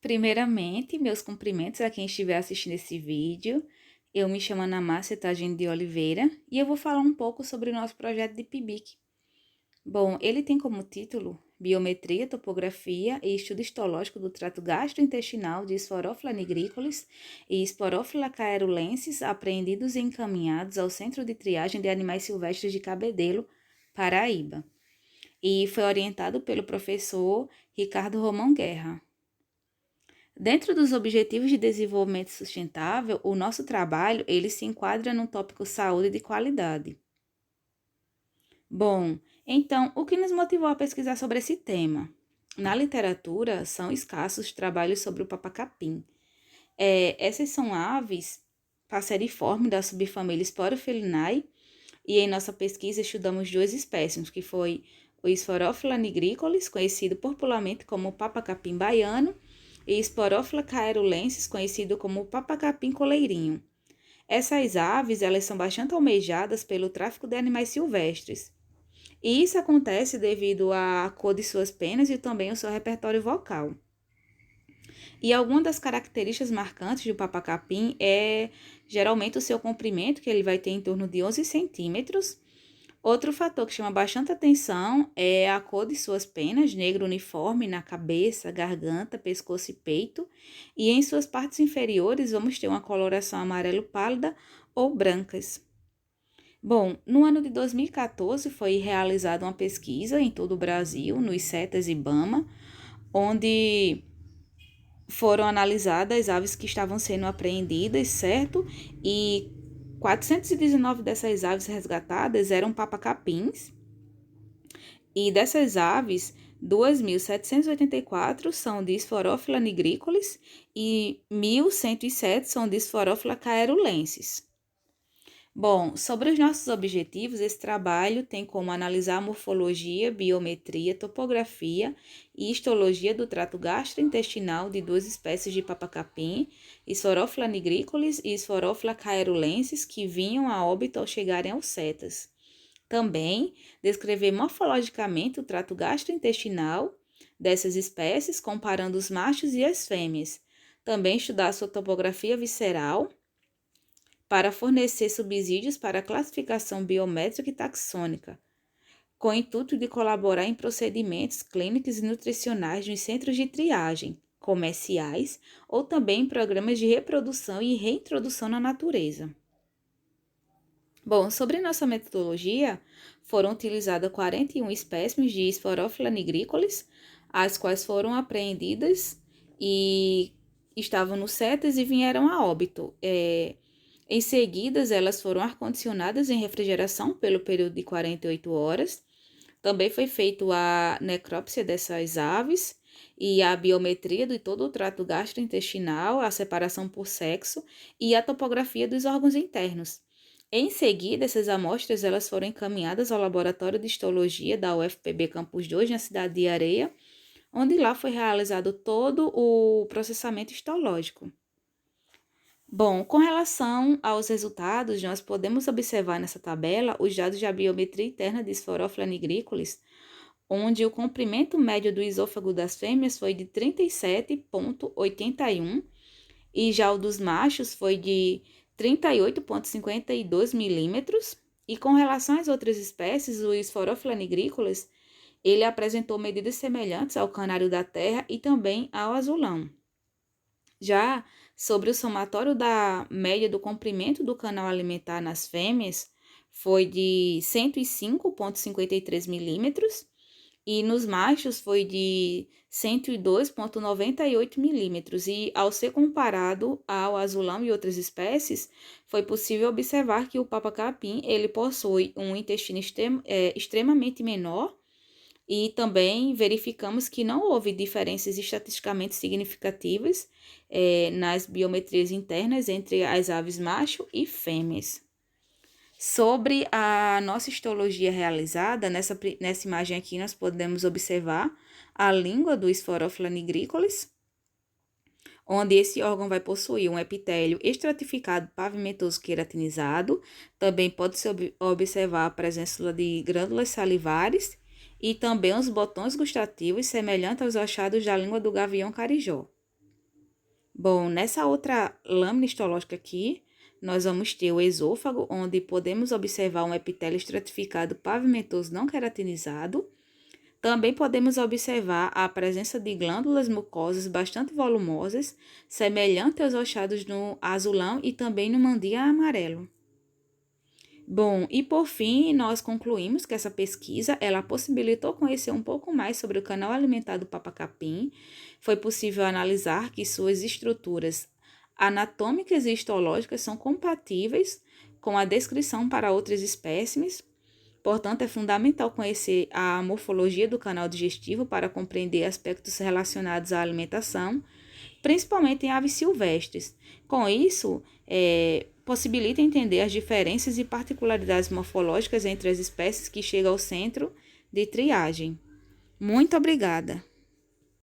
Primeiramente, meus cumprimentos a quem estiver assistindo esse vídeo. Eu me chamo Ana Márcia Tagine de Oliveira e eu vou falar um pouco sobre o nosso projeto de PIBIC. Bom, ele tem como título Biometria, Topografia e Estudo Histológico do Trato Gastrointestinal de Sporophila nigricollis e Sporophila caerulensis apreendidos e encaminhados ao Centro de Triagem de Animais Silvestres de Cabedelo, Paraíba. E foi orientado pelo professor Ricardo Romão Guerra. Dentro dos Objetivos de Desenvolvimento Sustentável, o nosso trabalho ele se enquadra no tópico saúde de qualidade. Bom, então, o que nos motivou a pesquisar sobre esse tema? Na literatura, são escassos trabalhos sobre o papacapim. Essas são aves passeriformes da subfamília Sporophyllinae, e em nossa pesquisa estudamos duas espécies, que foi o Sporophila nigricollis, conhecido popularmente como papacapim baiano, e Sporophila caerulensis, conhecido como papacapim coleirinho. Essas aves elas são bastante almejadas pelo tráfico de animais silvestres. E isso acontece devido à cor de suas penas e também ao seu repertório vocal. E alguma das características marcantes do papacapim é geralmente o seu comprimento, que ele vai ter em torno de 11 centímetros. Outro fator que chama bastante atenção é a cor de suas penas, negro uniforme na cabeça, garganta, pescoço e peito, e em suas partes inferiores vamos ter uma coloração amarelo pálida ou brancas. Bom, no ano de 2014 foi realizada uma pesquisa em todo o Brasil, nos CETAS e IBAMA, onde foram analisadas as aves que estavam sendo apreendidas, certo? E 419 dessas aves resgatadas eram papacapins. E dessas aves, 2.784 são de Sporophila nigricollis e 1.107 são de Sporophila caerulensis. Bom, sobre os nossos objetivos, esse trabalho tem como analisar a morfologia, biometria, topografia e histologia do trato gastrointestinal de duas espécies de papacapim, Sporophila nigricollis e Sporophila caerulensis, que vinham a óbito ao chegarem aos CETAS. Também descrever morfologicamente o trato gastrointestinal dessas espécies, comparando os machos e as fêmeas. Também estudar sua topografia visceral, para fornecer subsídios para a classificação biométrica e taxônica, com o intuito de colaborar em procedimentos clínicos e nutricionais nos centros de triagem, comerciais ou também em programas de reprodução e reintrodução na natureza. Bom, sobre nossa metodologia, foram utilizadas 41 espécimes de Sporophila nigricollis, as quais foram apreendidas e estavam no CETAS e vieram a óbito. Em seguida, elas foram ar-condicionadas em refrigeração pelo período de 48 horas. Também foi feita a necrópsia dessas aves e a biometria de todo o trato gastrointestinal, a separação por sexo e a topografia dos órgãos internos. Em seguida, essas amostras elas foram encaminhadas ao Laboratório de Histologia da UFPB Campus 2, na cidade de Areia, onde lá foi realizado todo o processamento histológico. Bom, com relação aos resultados, nós podemos observar nessa tabela os dados da biometria interna de Sporophila nigricollis, onde o comprimento médio do esôfago das fêmeas foi de 37,81 e já o dos machos foi de 38,52 milímetros. E com relação às outras espécies, o Sporophila nigricollis, ele apresentou medidas semelhantes ao canário da terra e também ao azulão. Já sobre o somatório da média do comprimento do canal alimentar nas fêmeas, foi de 105,53 milímetros e nos machos foi de 102,98 milímetros. E ao ser comparado ao azulão e outras espécies, foi possível observar que o papacapim ele possui um intestino extremamente menor. E também verificamos que não houve diferenças estatisticamente significativas nas biometrias internas entre as aves macho e fêmeas. Sobre a nossa histologia realizada, nessa imagem aqui nós podemos observar a língua do Sporophila nigricollis, onde esse órgão vai possuir um epitélio estratificado pavimentoso queratinizado. Também pode-se observar a presença de glândulas salivares e também os botões gustativos semelhantes aos achados da língua do gavião carijó. Bom, nessa outra lâmina histológica aqui, nós vamos ter o esôfago, onde podemos observar um epitélio estratificado pavimentoso não queratinizado. Também podemos observar a presença de glândulas mucosas bastante volumosas, semelhante aos achados no azulão e também no mandia amarelo. Bom, e por fim, nós concluímos que essa pesquisa, ela possibilitou conhecer um pouco mais sobre o canal alimentar do papa-capim. Foi possível analisar que suas estruturas anatômicas e histológicas são compatíveis com a descrição para outras espécimes. Portanto, é fundamental conhecer a morfologia do canal digestivo para compreender aspectos relacionados à alimentação, principalmente em aves silvestres. Com isso, possibilita entender as diferenças e particularidades morfológicas entre as espécies que chegam ao centro de triagem. Muito obrigada!